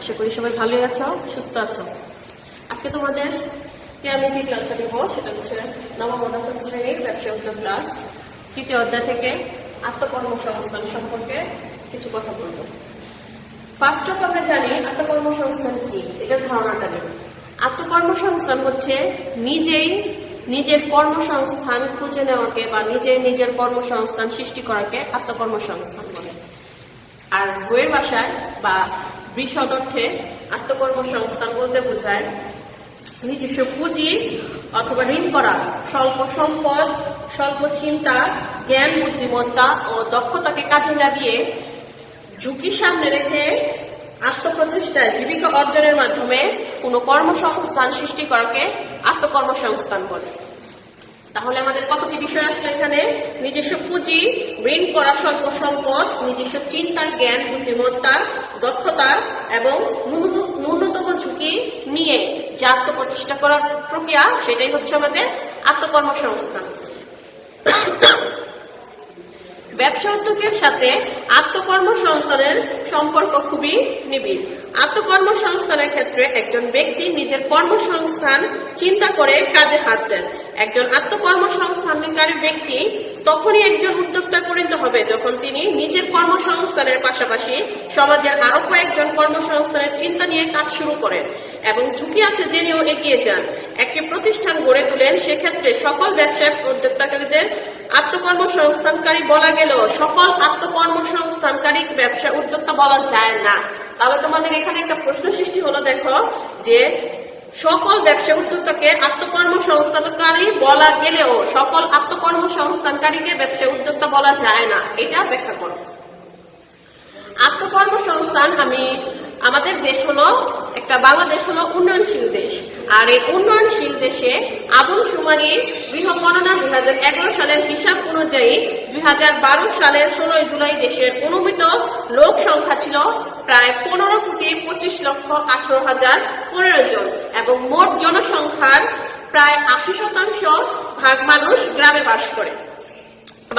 আশা করি সবাই ভালোই আছো, সুস্থ আছো। আজকে তোমাদের আমি যে ক্লাসটা দিব সেটা হচ্ছে নবম ও দশম শ্রেণীর ব্যবসা উন্নয়ন ক্লাস, তৃতীয় অধ্যায় থেকে আত্মকর্মসংস্থান সম্পর্কে কিছু কথা বলবো। ফার্স্ট অফ আমরা জানি আত্মকর্মসংস্থান কি, এটার ধারণাটা নেই। আত্মকর্মসংস্থান হচ্ছে নিজের কর্মসংস্থান খুঁজে নেওয়াকে বা নিজের কর্মসংস্থান সৃষ্টি করাকে আত্মকর্মসংস্থান বলে। আর বইয়ের ভাষায় বা বিশদ অর্থে আত্মকর্মসংস্থান বলতে বোঝায় নিজস্ব পুঁজি অথবা ঋণ করা, স্বল্প সম্পদ, স্বল্প চিন্তা, জ্ঞান, বুদ্ধিমত্তা ও দক্ষতাকে কাজে লাগিয়ে ঝুঁকি সামনে রেখে আত্মপ্রচেষ্টায় জীবিকা অর্জনের মাধ্যমে কোনো কর্মসংস্থান সৃষ্টি করাকে আত্মকর্মসংস্থান বলে। তাহলে আমাদের কতটি বিষয় আসছে এখানে? নিজস্ব পুঁজি, ঋণ করা, স্বল্প সম্পদ, নিজস্ব চিন্তা, জ্ঞান, বুদ্ধিমত্তা, দক্ষতা এবং ন্যূনতম ঝুঁকি নিয়ে যে আত্মপ্রচেষ্টা করার প্রক্রিয়া, সেটাই হচ্ছে আমাদের আত্মকর্মসংস্থান। ব্যবসা উদ্যোগের সাথে আত্মকর্মসংস্থানের সম্পর্ক খুবই নিবিড়। আত্মকর্মসংস্থানের ক্ষেত্রে একজন ব্যক্তি নিজের কর্মসংস্থান চিন্তা করে কাজে হাত দেন। একজন আত্মকর্মসংস্থানকারী ব্যক্তি তখনই একজন উদ্যোক্তা পরিণত হবে যখন তিনি নিজের কর্মসংস্থানের পাশাপাশি সমাজের আরো কয়েকজন কর্মসংস্থানের চিন্তা নিয়ে কাজ শুরু করেন এবং ঝুঁকি আছে জেনেও এগিয়ে যান, একটি প্রতিষ্ঠান গড়ে তোলেন। সেক্ষেত্রে সকল ব্যবসায়িক উদ্যোক্তাকারীদের আত্মকর্মসংস্থানকারী বলা গেলেও সকল আত্মকর্মসংস্থানকারী ব্যবসা উদ্যোক্তা বলা যায় না। তাহলে তোমাদের এখানে একটা প্রশ্ন সৃষ্টি হলো, দেখো যে সকল ব্যবসা উদ্যোক্তাকে আত্মকর্মসংস্থানকারী বলা গেলেও সকল আত্মকর্মসংস্থানকারীকে ব্যবসা উদ্যোক্তা বলা যায় না, এটা ব্যাখ্যা করো। আত্মকর্মসংস্থান আমাদের দেশ হলো বাংলাদেশ হলো উন্নয়নশীল দেশ। আর এই উন্নয়নশীল দেশে আদমশুমারি গৃহগণনা 2011 সালের হিসাব অনুযায়ী 2012 সালের 16 জুলাই দেশের অনুমিত লোক সংখ্যা ছিল প্রায় 15,25,18,015 জন এবং মোট জনসংখ্যার প্রায় 80% ভাগ মানুষ গ্রামে বাস করে।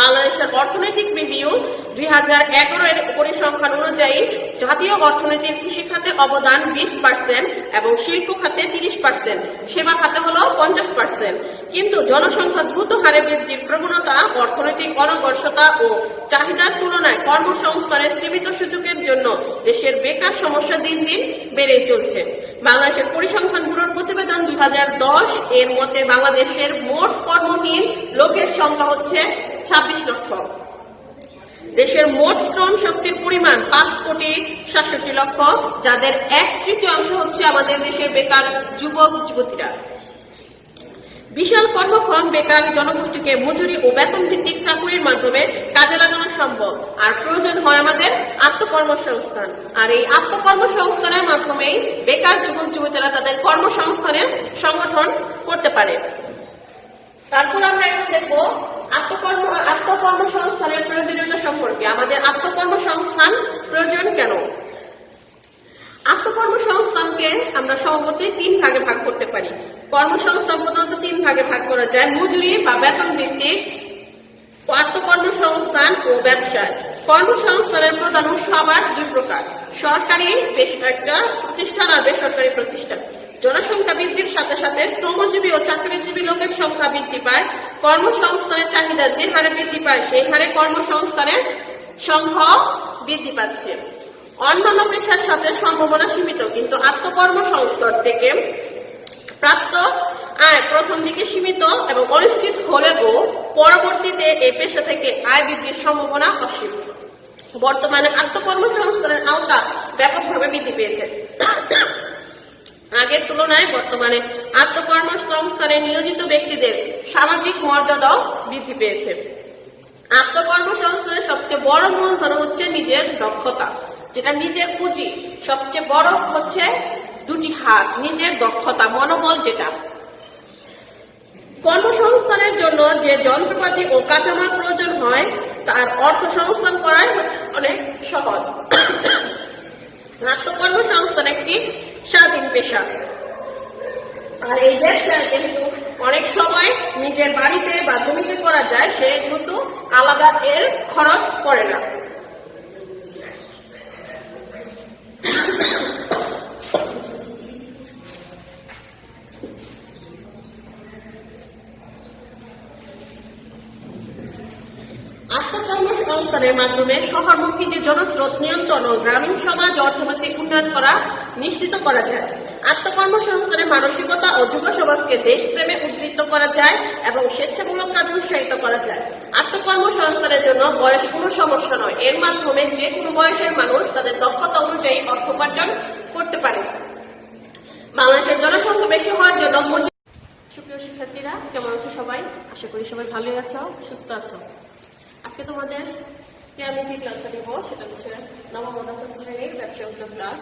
বাংলাদেশের অর্থনৈতিক রিভিউ 2011 এর পরিসংখ্যান অনুযায়ী জাতীয় অর্থনীতির কৃষি খাতের অবদান 20% এবং শিল্প খাতে 30%, সেবা খাতে হলো 50%। কিন্তু জনসংখ্যা দ্রুত হারে বৃদ্ধির প্রবণতা, অর্থনৈতিক অনগ্রসরতা ও চাহিদার তুলনায় কর্মসংস্থানের সীমিত সুযোগের জন্য দেশের বেকার সমস্যা দিন দিন বেড়েই চলছে। বাংলাদেশের পরিসংখ্যান ব্যুরোর প্রতিবেদন 2010 এর মতে বাংলাদেশের মোট কর্মহীন লোকের সংখ্যা হচ্ছে 26 লক্ষ। দেশের মোট শ্রম শক্তির পরিমাণ 5,67,00,000, যাদের 1/3 হচ্ছে আমাদের দেশের বেকার যুবক যুবতীরা। বিশাল কর্মক্ষম বেকার জনগোষ্ঠীকে মজুরি ও বেতন ভিত্তিক চাকুরির মাধ্যমে কাজে লাগানো সম্ভব, আর প্রয়োজন হয় আমাদের আত্মকর্মসংস্থান। আর এই আত্মকর্মসংস্থানের মাধ্যমেই বেকার যুবক যুবতীরা তাদের কর্মসংস্থানের সংগঠন করতে পারে। তারপর আমরা এখন দেখবো আত্মকর্মসংস্থানের প্রয়োজনীয়তা সম্পর্কে। আমাদের আত্মকর্মসংস্থান প্রয়োজন কেন? আত্মকর্মসংস্থানকে আমরা সম্ভবতই 3 ভাগে ভাগ করতে পারি। কর্মসংস্থান প্রধানত 3 ভাগে ভাগ করা যায়: মজুরি বা বেতন ভিত্তিক আত্মকর্মসংস্থান ও ব্যবসায়। কর্মসংস্থানের প্রধান উৎস আবার 2 প্রকার: সরকারি প্রতিষ্ঠান আর বেসরকারি প্রতিষ্ঠান। জনসংখ্যা বৃদ্ধির সাথে সাথে শ্রমজীবী ও চাকরিজীবী লোকের সংখ্যা বৃদ্ধি পায়। কর্মসংস্থানের চাহিদা যে হারে বৃদ্ধি পায় সেই হারে কর্মসংস্থানের সংখ্যা বৃদ্ধি পাচ্ছে। অন্যান্য পেশার সাথে সম্ভাবনা সীমিত, কিন্তু আত্মকর্মসংস্থান থেকে প্রাপ্ত আয় প্রথম দিকে সীমিত এবং অনিশ্চিত হলেও পরবর্তীতে এই পেশা থেকে আয় বৃদ্ধির সম্ভাবনা অসীম। বর্তমানে আত্মকর্মসংস্থানের আওতা ব্যাপকভাবে বৃদ্ধি পেয়েছে। আগের তুলনায় বর্তমানে আত্মকর্মসংস্থানে নিয়োজিত ব্যক্তিদের সামাজিক মর্যাদাও বৃদ্ধি পেয়েছে। আত্মকর্মসংস্থানের সবচেয়ে বড় মূলধন হচ্ছে নিজের দক্ষতা, যেটা নিজের পুঁজি। সবচেয়ে বড় হচ্ছে 2টি হাত, নিজের দক্ষতা, মনোবল। যেটা কর্মসংস্থানের জন্য যে যন্ত্রপাতি ও কাঁচামাল প্রয়োজন হয় তার অর্থ সংস্থান করাই অনেক সহজ। আত্মকর্মসংস্থান একটি স্বাধীন পেশা, আর এই ব্যবসা যেহেতু অনেক সময় নিজের বাড়িতে বা জমিতে করা যায়, সেহেতু আলাদা এর খরচ পড়ে না। আত্মকর্মসংস্থানের মাধ্যমে শহরমুখী যে জনস্রোত নিয়ন্ত্রণ ও গ্রামীণ সমাজ অর্থনৈতিক উন্নয়ন করা নিশ্চিত করা যায়। আত্মকর্মসংস্থানের মানসিকতা ও যুব সমাজকে দেশপ্রেমে উদ্বুদ্ধ করা যায় এবং স্বেচ্ছামূলক কাজে উৎসাহিত করা যায়। আত্মকর্মসংস্থানের জন্য বয়স কোনো সমস্যা নয়, এর মাধ্যমে যে কোনো বয়সের মানুষ তাদের দক্ষতা অনুযায়ী অর্থ উপার্জন করতে পারে। বাংলাদেশের জনসংখ্যা বেশি হওয়ার জন্য সুপ্রিয় শিক্ষার্থীরা, কেমন আছো সবাই? আশা করি সবাই ভালোই আছো, সুস্থ আছো। আজকে তোমাদের আমি যে ক্লাসটা দিব সেটা হচ্ছে নবম ও দশম শ্রেণীর ব্যবসায় ক্লাস,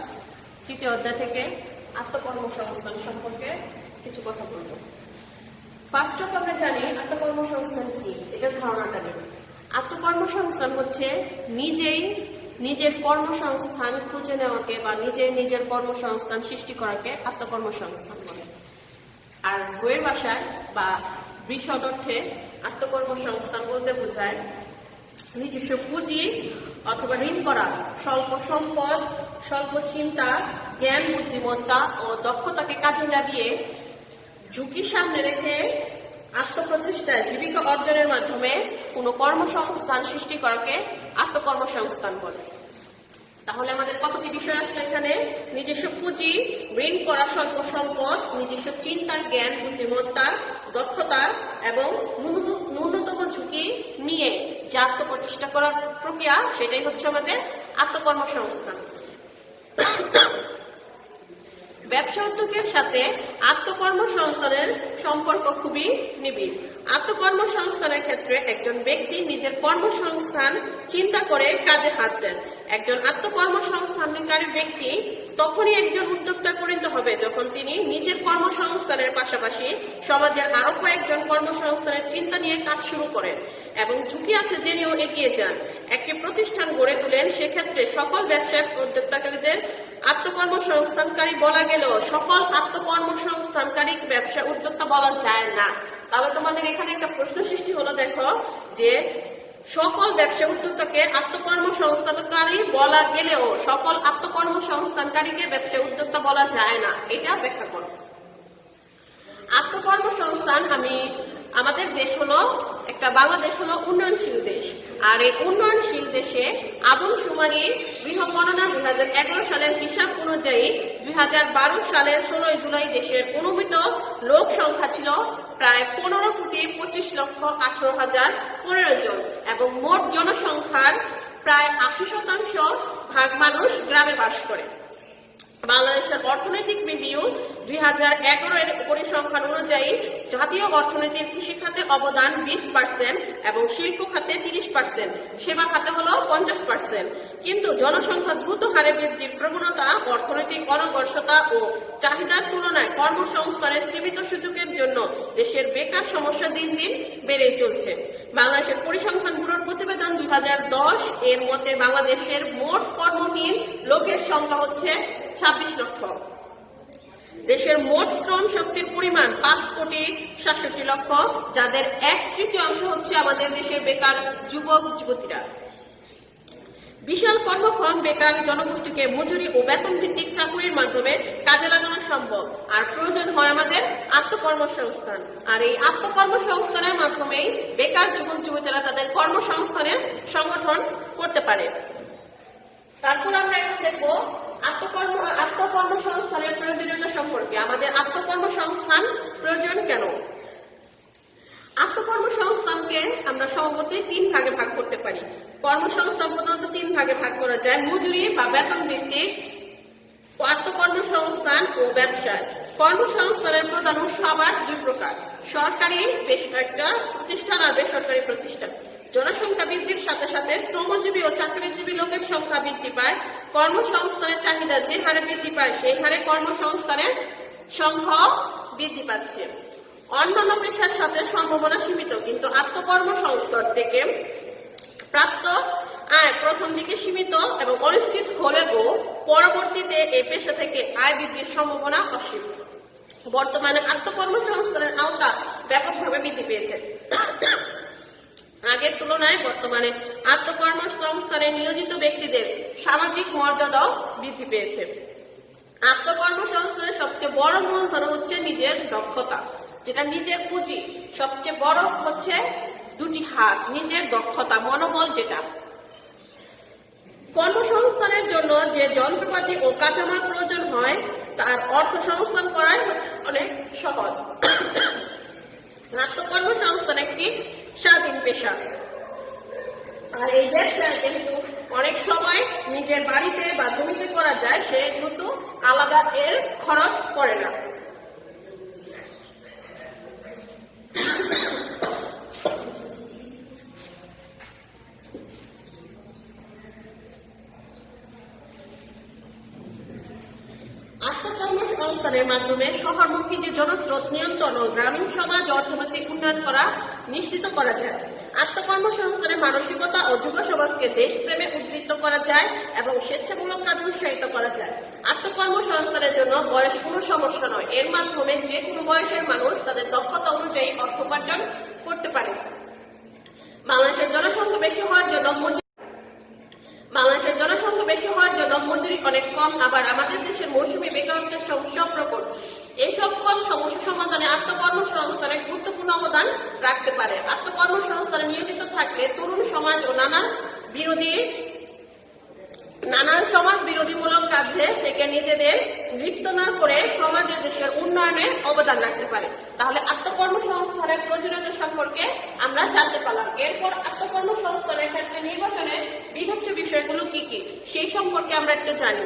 তৃতীয় অধ্যায় থেকে আত্মকর্মসংস্থান সম্পর্কে কিছু কথা বলবো। ফার্স্ট অফ আমরা জানি আত্মকর্মসংস্থান কি, এটার ধারণাটা নেই। আত্মকর্মসংস্থান হচ্ছে নিজের কর্মসংস্থান খুঁজে নেওয়াকে বা নিজের কর্মসংস্থান সৃষ্টি করাকে আত্মকর্মসংস্থান বলে। আর বইয়ের ভাষায় বা বিশদ অর্থে আত্মকর্মসংস্থান বলতে বোঝায় নিজস্ব পুঁজি অথবা ঋণ করা, স্বল্প সম্পদ, স্বল্প চিন্তা, জ্ঞান, বুদ্ধিমত্তা ও দক্ষতাকে কাজে লাগিয়ে ঝুঁকি সামনে রেখে আত্মপ্রচেষ্টায় জীবিকা অর্জনের মাধ্যমে কোনো কর্মসংস্থান সৃষ্টি করাকে আত্মকর্মসংস্থান বলে। তাহলে আমাদের কতটি বিষয় আছে এখানে? নিজস্ব পুঁজি, ঋণ করা, স্বল্প সম্পদ, নিজস্ব চিন্তা, জ্ঞান, বুদ্ধিমত্তা, দক্ষতা এবং ন্যূনতম ঝুঁকি নিয়ে যে আত্মপ্রচেষ্টা করার প্রক্রিয়া, সেটাই হচ্ছে আমাদের আত্মকর্মসংস্থান। ব্যবসা উদ্যোগের সাথে আত্মকর্মসংস্থানের সম্পর্ক খুবই নিবিড়। আত্মকর্মসংস্থানের ক্ষেত্রে একজন ব্যক্তি নিজের কর্মসংস্থান চিন্তা করে কাজে হাত দেন। একজন আত্মকর্মসংস্থানকারী ব্যক্তি তখনই একজন উদ্যোক্তা পরিণত হবে যখন তিনি নিজের কর্মসংস্থানের পাশাপাশি সমাজের আরো কয়েকজন কর্মসংস্থানের চিন্তা নিয়ে কাজ শুরু করেন এবং ঝুঁকি আছে জেনেও এগিয়ে যান। একটি প্রতিষ্ঠান গড়ে তোলেন। সেক্ষেত্রে সকল ব্যবসায়িক উদ্যোক্তাকারীদের আত্মকর্মসংস্থানকারী বলা গেলেও সকল আত্মকর্মসংস্থানকারী ব্যবসা উদ্যোক্তা বলা যায় না। তাহলে তোমাদের এখানে একটা প্রশ্ন সৃষ্টি হলো, দেখো যে সকল ব্যবসা উদ্যোক্তাকে আত্মকর্মসংস্থানকারী বলা গেলেও সকল আত্মকর্মসংস্থানকারীকে ব্যবসা উদ্যোক্তা বলা যায় না, এটা ব্যাখ্যা করো। আত্মকর্মসংস্থান আমাদের দেশ হলো বাংলাদেশ হলো উন্নয়নশীল দেশ। আর এই উন্নয়নশীল দেশে আদমশুমারি গৃহ গণনা 2011 সালের হিসাব অনুযায়ী 2012 সালের 16 জুলাই দেশের অনুমিত লোক সংখ্যা ছিল প্রায় 15,25,18,015 জন এবং মোট জনসংখ্যার প্রায় 80% ভাগ মানুষ গ্রামে বাস করে। বাংলাদেশের অর্থনৈতিক রিভিউ 2011 এর পরিসংখ্যান অনুযায়ী জাতীয় অর্থনীতির কৃষি খাতের অবদান 20% এবং শিল্প খাতে 30%, সেবা খাতে হলো 50%। কিন্তু জনসংখ্যা দ্রুত হারে বৃদ্ধির প্রবণতা, অর্থনৈতিক অনগ্রসরতা ও চাহিদার তুলনায় কর্মসংস্থানের সীমিত সুযোগের জন্য দেশের বেকার সমস্যা দিন দিন বেড়েই চলছে। বাংলাদেশের পরিসংখ্যান ব্যুরোর প্রতিবেদন 2010 এর মতে বাংলাদেশের মোট কর্মহীন লোকের সংখ্যা হচ্ছে 26 লক্ষ। দেশের মোট শ্রম শক্তির পরিমাণ 5,67,00,000, যাদের 1/3 হচ্ছে আমাদের দেশের বেকার যুবক যুবতীরা। বিশাল কর্মক্ষম বেকার জনগোষ্ঠীকে মজুরি ও বেতন ভিত্তিক চাকুরির মাধ্যমে কাজে লাগানো সম্ভব। আর প্রয়োজন হয় আমাদের আত্মকর্মসংস্থান। আর এই আত্মকর্মসংস্থানের মাধ্যমেই বেকার যুবক যুবতীরা তাদের কর্মসংস্থানের সংগঠন করতে পারে। তারপর আমরা এখন দেখবো আত্মকর্মসংস্থানের প্রয়োজনীয়তা সম্পর্কে। আমাদের আত্মকর্মসংস্থান প্রয়োজন কেন? আত্মকর্মসংস্থানকে আমরা সম্ভবতই 3 ভাগে ভাগ করতে পারি। কর্মসংস্থান প্রধানত 3 ভাগে ভাগ করা যায়: মজুরি বা বেতন ভিত্তিক আত্মকর্মসংস্থান ও ব্যবসায়। কর্মসংস্থানের প্রধান উৎস আবার 2 প্রকার: সরকারি একটা প্রতিষ্ঠান আর বেসরকারি প্রতিষ্ঠান। জনসংখ্যা বৃদ্ধির সাথে সাথে শ্রমজীবী ও চাকরিজীবী লোকের সংখ্যা বৃদ্ধি পায়। কর্মসংস্থানের চাহিদা যে হারে বৃদ্ধি পায় সেই হারে কর্মসংস্থানের সংখ্যা বৃদ্ধি পাচ্ছে। অন্যান্য পেশার সাথে সম্ভাবনা সীমিত, কিন্তু আত্মকর্মসংস্থান থেকে প্রাপ্ত আয় প্রথম দিকে সীমিত এবং অনিশ্চিত হলেও পরবর্তীতে এই পেশা থেকে আয় বৃদ্ধির সম্ভাবনা অসীম। বর্তমানে আত্মকর্মসংস্থানের আওতা ব্যাপকভাবে বৃদ্ধি পেয়েছে। আগের তুলনায় বর্তমানে আত্মকর্মসংস্থানে নিয়োজিত ব্যক্তিদের সামাজিক মর্যাদাও বৃদ্ধি পেয়েছে। আত্মকর্মসংস্থানের সবচেয়ে বড় মূলধন হচ্ছে নিজের দক্ষতা, যেটা নিজের পুঁজি। সবচেয়ে বড় হচ্ছে দুটি হাত, নিজের দক্ষতা, মনোবল যেটা। কর্মসংস্থানের জন্য যে যন্ত্রপাতি ও কাঁচামাল প্রয়োজন হয় তার অর্থ সংস্থান করাই অনেক সহজ। আত্মকর্মসংস্থান একটি স্বাধীন পেশা, আর এই ব্যবসা যেহেতু অনেক সময় নিজের বাড়িতে বা জমিতে করা যায়, সেহেতু আলাদা এর খরচ পড়ে না। আত্মকর্মসংস্থানের মাধ্যমে শহরমুখী যে জনস্রোত নিয়ন্ত্রণ ও গ্রামীণ সমাজ অর্থনৈতিক উন্নয়ন করা নিশ্চিত করা যায়। আত্মকর্মসংস্থানের মানসিকতা ও যুব সমাজকে দেশপ্রেমে উদ্বৃত্ত করা যায় এবং স্বেচ্ছামূলক কাজ উৎসাহিত করা যায়। আত্মকর্মসংস্থানের জন্য বয়স কোনো সমস্যা নয়, এর মাধ্যমে যে কোনো বয়সের মানুষ তাদের দক্ষতা অনুযায়ী অর্থ উপার্জন করতে পারে। বাংলাদেশের জনসংখ্যা বেশি হওয়ার জন্য মজুরি অনেক কম, আবার আমাদের দেশের মৌসুমী বেকারত্বের সমস্যা প্রকট। এই সকল সমস্যা সমাধানে আত্মকর্মসংস্থানের গুরুত্বপূর্ণ অবদান রাখতে পারে। আত্মকর্মসংস্থানে নিয়োজিত থাকলে তরুণ সমাজ ও নানান সমাজ বিরোধীমূলক কাজে থেকে নিজেদের লিপ্ত না করে সমাজে দেশের উন্নয়নে অবদান রাখতে পারে। তাহলে আত্মকর্মসংস্থানের প্রয়োজনীয়তা সম্পর্কে আমরা জানতে পারলাম। এরপর আত্মকর্মসংস্থানের ক্ষেত্রে নির্বাচনের বিবেচ্য বিষয়গুলো কি কি সেই সম্পর্কে আমরা একটু জানি।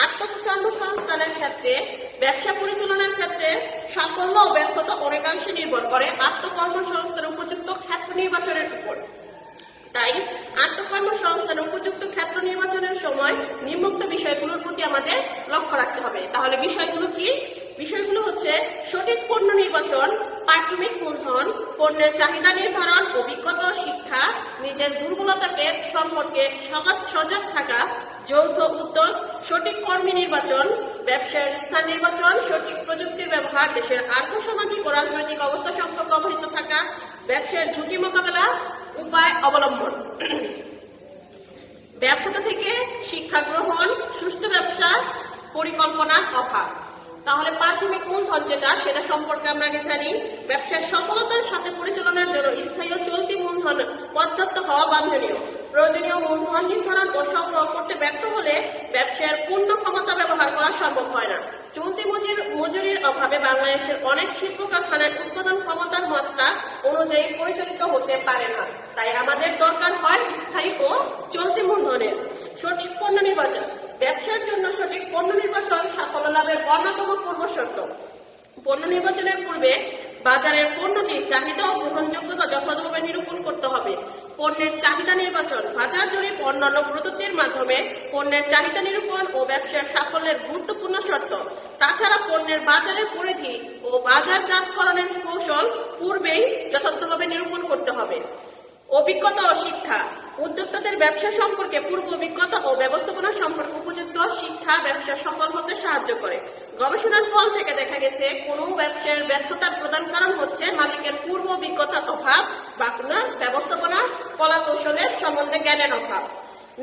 আত্মকর্মসংস্থানের ক্ষেত্রে ব্যবসা পরিচালনার ক্ষেত্রে সাফল্য ও ব্যর্থতা অনেকাংশে নির্ভর করে আত্মকর্মসংস্থানের উপযুক্ত ক্ষেত্র নির্বাচনের উপর। তাই আত্মকর্মসংস্থানের উপযুক্ত ক্ষেত্র নির্বাচনের সময় নিম্নোক্ত বিষয়গুলোর প্রতি আমাদের লক্ষ্য রাখতে হবে। তাহলে বিষয়গুলো কি? বিষয়গুলো হচ্ছে সঠিক পণ্য নির্বাচন, প্রাথমিক মূলধন, পণ্যের চাহিদা নির্ধারণ, অভিজ্ঞতা, শিক্ষা, নিজের দুর্বলতাকে সম্পর্কে সজাগ থাকা, যৌথ উদ্যোগ, সঠিক কর্মী নির্বাচন, ব্যবসার স্থান নির্বাচন, সঠিক প্রযুক্তির ব্যবহার, দেশের আর্থসামাজিক ও রাজনৈতিক অবস্থা সম্পর্কে অবহিত থাকা, ব্যবসার ঝুঁকি মোকাবেলা উপায় অবলম্বন, ব্যর্থতা থেকে শিক্ষা গ্রহণ, সুষ্ঠু ব্যবসা পরিকল্পনার অভাব। তাহলে প্রাথমিক মূলধন যেটা সেটা সম্পর্কে আমরা আগে জানি। ব্যবসার সফলতার সাথে পরিচালনার জন্য স্থায়ী ও চলতি মূলধন পর্যাপ্ত হওয়া বাঞ্ছনীয়। প্রয়োজনীয় মূলধন নির্ধারণ ও সংগ্রহ করতে ব্যর্থ হলে ব্যবসার পূর্ণ ক্ষমতা ব্যবহার করা সম্ভব হয় না। চলতি মজুরির অভাবে বাংলাদেশের অনেক শিল্প কারখানায় উৎপাদন ক্ষমতার মাত্রা অনুযায়ী পরিচালিত হতে পারে না। তাই আমাদের দরকার হয় স্থায়ী ও চলতি মূলধনের। সঠিক পণ্য নির্বাচন, ব্যবসার জন্য সঠিক পণ্য নির্বাচন সাফল্য লাভের অন্যতম পূর্বশর্ত। পণ্য নির্বাচনের পূর্বে বাজারের পণ্যটির চাহিদা ও গ্রহণযোগ্যতা যথাযথভাবে নিরূপণ করতে হবে। পণ্যের চাহিদা নির্বাচন, বাজার জরিপ অন্যান্য পদ্ধতির মাধ্যমে পণ্যের চাহিদা নিরূপণ ও ব্যবসার সাফল্যের গুরুত্বপূর্ণ শর্ত। তাছাড়া পণ্যের বাজারের পরিধি ও বাজারজাতকরণের কৌশল পূর্বেই যথাযথভাবে নিরূপণ করতে হবে। অভিজ্ঞতা ও শিক্ষা, উদ্যোক্তাদের ব্যবসা সম্পর্কে পূর্ব অভিজ্ঞতা ও ব্যবস্থাপনা সম্পর্কে উপযুক্ত শিক্ষা ব্যবসা সফল হতে সাহায্য করে। গবেষণার ফল থেকে দেখা গেছে কোনো ব্যবসার ব্যর্থতার প্রধান কারণ হচ্ছে মালিকের পূর্ব অভিজ্ঞতার অভাব বা কোনো ব্যবস্থাপনা কলা কৌশলের সম্বন্ধে জ্ঞানের অভাব।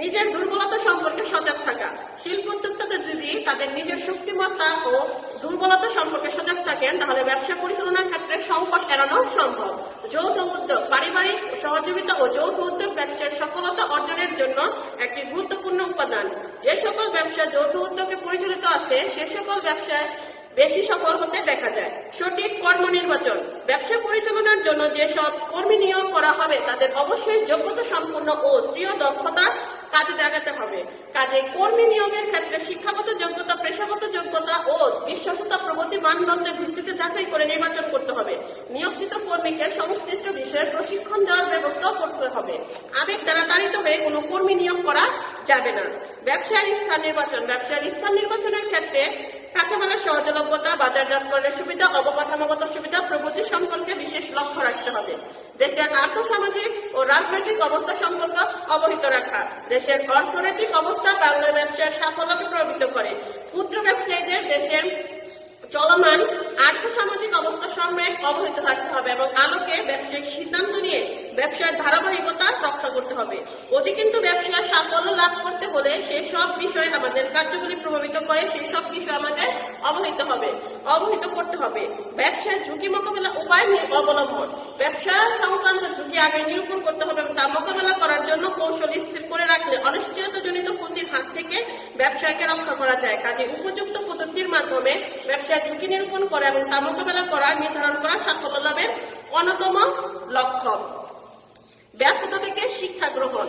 নিজের দুর্বলতা সম্পর্কে সজাগ থাকা, শিল্প উদ্যোক্তাদের যদি তাদের নিজের শক্তিমত্তা ও দুর্বলতা সম্পর্কে সজাগ থাকেন তাহলে ব্যবসা পরিচালনার ক্ষেত্রে সংকট এড়ানো সম্ভব। যৌথ উদ্যোগ, পারিবারিক সহযোগিতা ও যৌথ উদ্যোগ ব্যবসার সফলতা অর্জনের জন্য একটি গুরুত্বপূর্ণ উপাদান। যে সকল ব্যবসা যৌথ উদ্যোগে পরিচালিত আছে সে সকল ব্যবসায় বেশি সফল হতে দেখা যায়। সঠিক কর্ম নির্বাচন, ব্যবসা পরিচালনার জন্য যেসব কর্মী নিয়োগ করা হবে তাদের অবশ্যই যোগ্যতা সম্পন্ন ও স্বীয় দক্ষতা কাজে লাগাতে হবে। কাজে কর্মী নিয়োগের ক্ষেত্রে শিক্ষাগত যোগ্যতা, পেশাগত যোগ্যতা ও বিশ্বস্ততা প্রভৃতি মানদণ্ডের ভিত্তিতে যাচাই করে নির্বাচন করতে হবে। নিয়োগকৃত কর্মীকে সংশ্লিষ্ট বিষয়ে প্রশিক্ষণ দেওয়ার ব্যবস্থা করতে হবে। আবেগ দ্বারা তাড়িত হয়ে কোনো কর্মী নিয়োগ করা যাবে না। ব্যবসার স্থান নির্বাচন, ব্যবসার স্থান নির্বাচনের ক্ষেত্রে কাঁচামালের সহজলভ্যতা, বাজারজাতকরণের সুবিধা, অবকাঠামোগত সুবিধা প্রভৃতি সম্পর্কে বিশেষ লক্ষ্য রাখতে হবে। দেশের আর্থসামাজিক ও রাজনৈতিক অবস্থা সম্পর্কে অবহিত রাখা, দেশের অর্থনৈতিক অবস্থা বাংলা ব্যবসার সাফল্যকে প্রভাবিত করে। ক্ষুদ্র ব্যবসায়ীদের দেশের চলমান আর্থসামাজিক অবস্থা সম্পর্কে অবহিত থাকতে হবে এবং আলোকে ব্যবসায়িক সিদ্ধান্ত নিয়ে ব্যবসার ধারাবাহিকতা রক্ষা করতে হবে। অধিকন্তু ব্যবসায় সাফল্য লাভ করতে হলে সেই সব বিষয় আমাদের কার্যগুলি প্রভাবিত করে, সেই সব বিষয় আমাদের অবহিত করতে হবে। ব্যবসায় ঝুঁকি মোকাবেলা উপায় অবলম্বন, ব্যবসা সংক্রান্ত ঝুঁকি আগে নিরূপণ করতে হবে এবং তা মোকাবেলা করার জন্য কৌশল স্থির করে রাখলে অনিশ্চয়তাজনিত ক্ষতির হাত থেকে ব্যবসায়কে রক্ষা করা যায়। কাজে উপযুক্ত পদ্ধতির মাধ্যমে ব্যবসার ঝুঁকি নিরূপণ করা এবং তা মোকাবেলা করা নির্ধারণ করা সাফল্য লাভের অন্যতম লক্ষ্য। ব্যর্থতা থেকে শিক্ষা গ্রহণ,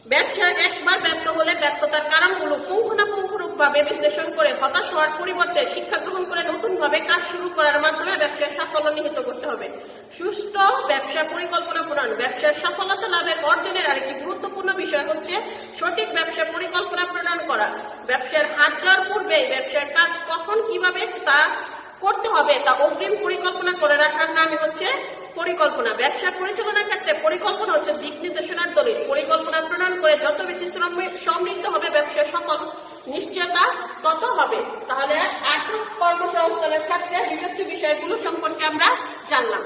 ব্যবসা একবার ব্যর্থ হলে ব্যর্থতার কারণগুলো পুঙ্খানুপুঙ্খভাবে বিশ্লেষণ করে হতাশ হওয়ার পরিবর্তে শিক্ষা গ্রহণ করে নতুনভাবে কাজ শুরু করার মাধ্যমে ব্যবসায় সাফল্য নিহিত করতে হবে। সুষ্ঠু ব্যবসা পরিকল্পনা প্রণয়ন, ব্যবসার সফলতা লাভের অর্জনের আরেকটি গুরুত্বপূর্ণ বিষয় হচ্ছে সঠিক ব্যবসা পরিকল্পনা প্রণয়ন করা। ব্যবসার হাত দেওয়ার পূর্বে ব্যবসার কাজ কখন কিভাবে তা করতে হবে তা অগ্রিম পরিকল্পনা করে রাখার নামই হচ্ছে পরিকল্পনা। ব্যবসা পরিচালনার ক্ষেত্রে পরিকল্পনা হচ্ছে দিক নির্দেশনার দলিল। পরিকল্পনা প্রণয়ন করে যত বেশি সমৃদ্ধ হবে ব্যবসা সফল নিশ্চয়তা তত হবে। তাহলে কর্মসংস্থানের ক্ষেত্রে বিবেচ্য বিষয়গুলো সম্পর্কে আমরা জানলাম।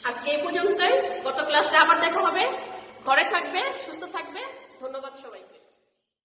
আজকে এই পর্যন্তই, গত ক্লাসে আবার দেখা হবে। ঘরে থাকবে, সুস্থ থাকবে। ধন্যবাদ সবাইকে।